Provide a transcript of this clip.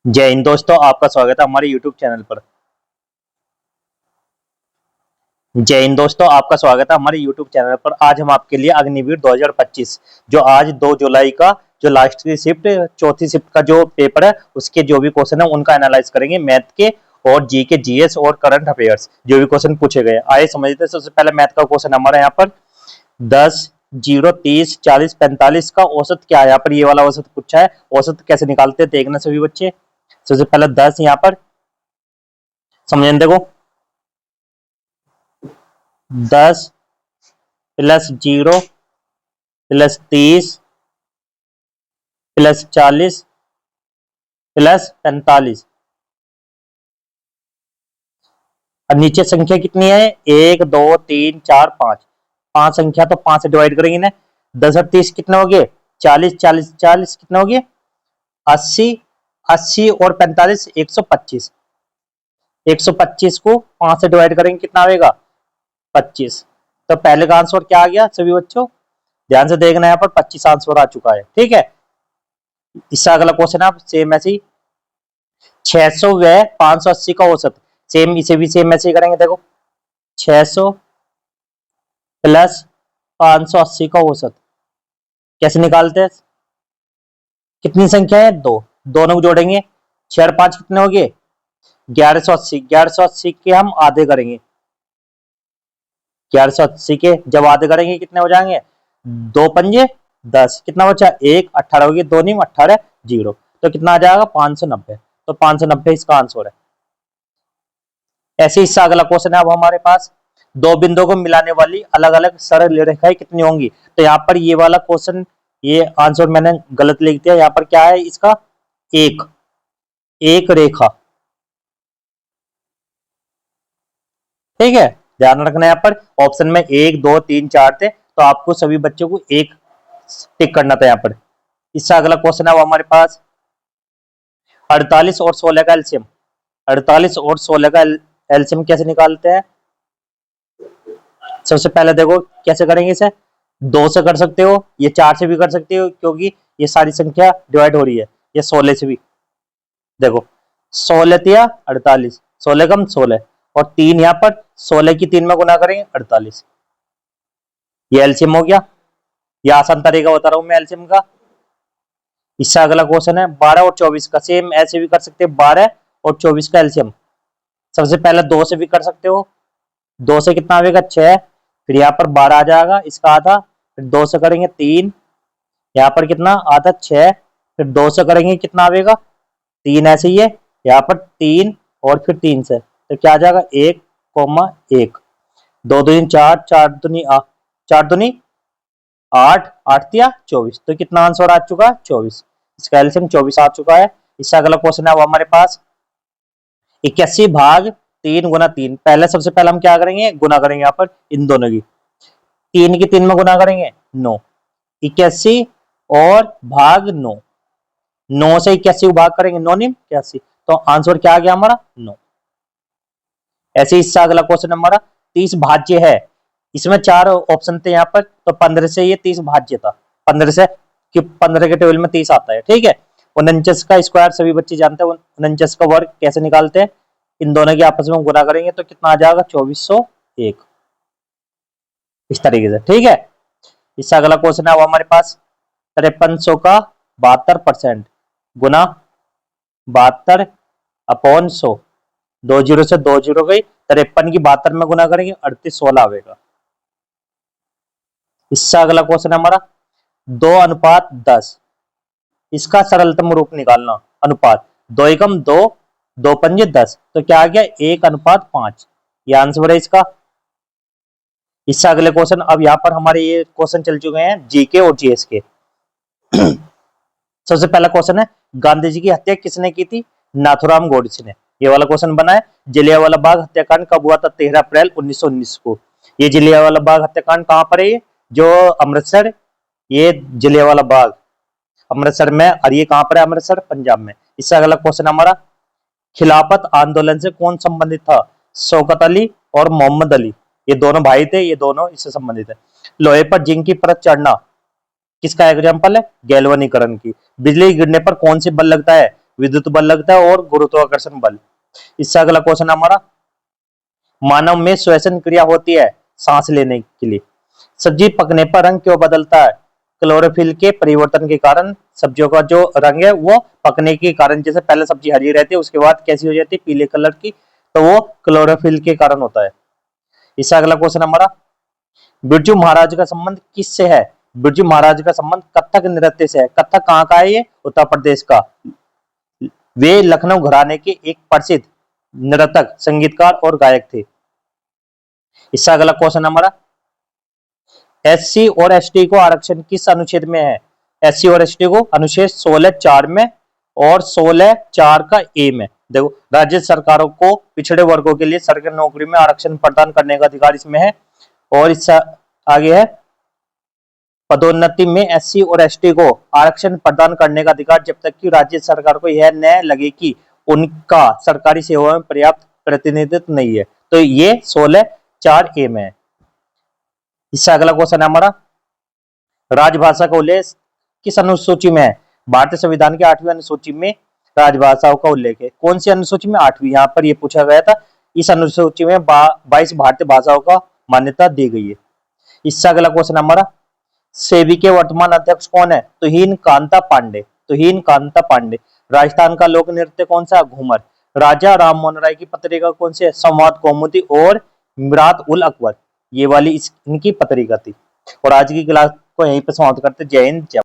जय हिंद दोस्तों, आपका स्वागत है हमारे YouTube चैनल पर। जय हिंद दोस्तों, आपका स्वागत है हमारे YouTube चैनल पर। आज हम आपके लिए अग्निवीर 2025 जो आज 2 जुलाई का जो लास्ट की शिफ्ट चौथी शिफ्ट का जो पेपर है उसके जो भी क्वेश्चन है उनका एनालाइज करेंगे। मैथ के और जी के जीएस और करंट अफेयर्स जो भी क्वेश्चन पूछे गए। आइए समझते हैं। सबसे पहले मैथ का क्वेश्चन हमारा यहाँ पर 10, 0, 30, 40, 45 का औसत क्या है। यहाँ पर ये वाला औसत पूछा है। औसत कैसे निकालते हैं देखना सभी बच्चे। सबसे पहले 10 यहाँ पर समझने देखो। 10 प्लस 0 प्लस 30 प्लस 40 प्लस 45 और नीचे संख्या कितनी है 1 2 3 4 5। 5 संख्या तो 5 से डिवाइड करेंगे ना। 10 और 30 कितने हो गए 40, 40 40 कितने हो गए 80, 80 और 45 125। 125 को 5 से डिवाइड करेंगे कितना आएगा 25। तो पहले का आंसर क्या आ गया सभी बच्चों, ध्यान से देखना। यहाँ पर 25 आंसर आ चुका है। ठीक है, इससे अगला क्वेश्चन आप सेम ऐसे ही 600 व 580 का औसत। सेम इसे भी सेम ऐसे ही करेंगे। देखो 600 प्लस 580 का औसत कैसे निकालते हैं। कितनी संख्या है 2, दोनों को जोड़ेंगे 6 और 5 कितने हो गए 1180। 1180 के हम आधे करेंगे। 1180 के जब आधे करेंगे कितने हो जाएंगे 2 पंजे 10, कितना बचा 1, 18 हो गए 2 नीम 18 0। तो कितना आ जाएगा 590। तो 590 इसका आंसर है। ऐसे इससे अगला क्वेश्चन है अब हमारे पास दो बिंदुओं को मिलाने वाली अलग अलग सरल रेखाएं कितनी होंगी। तो यहाँ पर ये वाला क्वेश्चन ये आंसर मैंने गलत लिख दिया। यहाँ पर क्या है इसका एक एक रेखा। ठीक है, ध्यान रखना। यहाँ पर ऑप्शन में 1 2 3 4 थे तो आपको सभी बच्चों को एक टिक करना था यहाँ पर। इससे अगला क्वेश्चन है वो हमारे पास 48 और 16 का एलसीएम। 48 और 16 का एलसीएम कैसे निकालते हैं। सबसे पहले देखो कैसे करेंगे इसे। 2 से कर सकते हो, ये 4 से भी कर सकते हो क्योंकि ये सारी संख्या डिवाइड हो रही है। ये 16 से भी देखो 16 तिया 48, 16 कम 16 और 3 यहाँ पर 16 की 3 में गुना करेंगे 48। ये एलसीएम हो गया। ये आसान तरीका बता रहा हूं मैं एलसीएम का। इससे अगला क्वेश्चन है 12 और 24 का। सेम ऐसे भी कर सकते हैं 12 और 24 का एलसीएम। सबसे पहले 2 से भी कर सकते हो। 2 से कितना आएगा 6, फिर यहाँ पर 12 आ जाएगा इसका आधा, फिर 2 से करेंगे 3, यहाँ पर कितना आधा 6, फिर 2 से करेंगे कितना आएगा 3। ऐसे ही है यहाँ पर 3 और फिर 3 से तो क्या आ जाएगा 1 1 2 दूनी 4, 4 दूनी 4 दूनी 8, 8 तिया 24। तो कितना आंसर आ चुका 24। इसका एलसीएम 24 आ चुका है। इससे अगला क्वेश्चन है वो हमारे पास 81 भाग 3 गुना 3। पहले सबसे पहले हम क्या करेंगे गुना करेंगे यहाँ पर इन दोनों की। 3 की 3 में गुना करेंगे 9। 81 और भाग 9, 9 से 81 को भाग करेंगे 9 नीम 81। तो आंसर क्या आ गया हमारा 9। ऐसे इससे अगला क्वेश्चन हमारा 30 भाज्य है। इसमें 4 ऑप्शन थे यहाँ पर तो 15 से ये 30 भाज्य था। 15 से कि 15 के टेबल में 30 आता है। ठीक है, 49 का स्क्वायर सभी बच्चे जानते हैं। 49 का वर्ग कैसे निकालते हैं, इन दोनों के आपस में गुना करेंगे तो कितना आ जाएगा 2401 इस तरीके से। ठीक है, इससे अगला क्वेश्चन है वो हमारे पास 5300 का 72% गुना 72 अपॉन 100। 2 जीरो से 2 जीरो गई 53 की 72 में गुना करेंगे 3816 आएगा। इससे अगला क्वेश्चन है हमारा 2:10। इसका सरलतम रूप निकालना। अनुपात 2 एकम 2, 2 पंजे 10 तो क्या आ गया 1:5। ये आंसर है इसका। इससे अगले क्वेश्चन अब यहाँ पर हमारे ये क्वेश्चन चल चुके हैं जीके और जीएस के। सबसे पहला क्वेश्चन है गांधी जी की हत्या किसने की थी, नाथुराम गोडसे ने। ये वाला क्वेश्चन बना है। जलियांवाला बाग हत्याकांड कब हुआ था, 13 अप्रैल 1919 को। ये जलियांवाला बाग हत्याकांड कहाँ पर है, ये जो अमृतसर, ये जलियांवाला बाग अमृतसर में, और ये कहां पर है अमृतसर पंजाब में। इससे अगला क्वेश्चन हमारा खिलाफत आंदोलन से कौन संबंधित था, शौकत अली और मोहम्मद अली। ये दोनों भाई थे, ये दोनों इससे संबंधित है। लोहे पर जिंक की परत चढ़ना किसका एग्जाम्पल है, गैल्वनीकरण की। बिजली गिरने पर कौन सी बल लगता है, विद्युत बल लगता है और गुरुत्वाकर्षण बल। इससे अगला क्वेश्चन हमारा, मानव में श्वसन क्रिया होती है सांस लेने के लिए। सब्जी पकने पर रंग क्यों बदलता है? क्लोरोफिल के परिवर्तन के कारण सब्जियों का जो रंग है वो पकने के कारण, जैसे पहले सब्जी हरी रहती है उसके बाद कैसी हो जाती है, पीले कलर की, तो वो क्लोरोफिल के कारण होता है। इससे अगला क्वेश्चन हमारा, बिरजू महाराज का संबंध किससे है? बिरजू महाराज का संबंध कथक नृत्य से है। कथक कहाँ का है? ये उत्तर प्रदेश का। वे लखनऊ घराने के एक प्रसिद्ध नर्तक, संगीतकार और गायक थे। इससे अगला क्वेश्चन हमारा, एससी और एसटी को आरक्षण किस अनुच्छेद में है? एससी और एसटी को अनुच्छेद 16(4) में और 16(4) का ए में। देखो, राज्य सरकारों को पिछड़े वर्गों के लिए सरकारी नौकरी में आरक्षण प्रदान करने का अधिकार इसमें है। और इससे आगे है, पदोन्नति में एससी और एसटी को आरक्षण प्रदान करने का अधिकार जब तक कि राज्य सरकार को यह न लगे कि उनका सरकारी सेवाओं में पर्याप्त प्रतिनिधित्व नहीं है। तो ये 16(4) में है। इससे अगला क्वेश्चन है हमारा, राजभाषा का उल्लेख किस अनुसूची में है? भारतीय संविधान की 8वीं अनुसूची में राजभाषाओं का उल्लेख है। कौन सी अनुसूची में? 8वीं। यहाँ पर ये पूछा गया था। इस अनुसूची में 22 भारतीय भाषाओं का मान्यता दी गई है। इससे अगला क्वेश्चन हमारा, सेबी के वर्तमान अध्यक्ष कौन है? तुहिन कांता पांडे। तुहिन कांता पांडे। राजस्थान का लोक नृत्य कौन सा? घूमर। राजा राम मोहन राय की पत्रिका कौन सी है? संवाद कौमुदी और मिरात उल अकबर, ये वाली इनकी पत्रिका थी। और आज की क्लास को यहीं पर समाप्त करते। जय हिंद, जय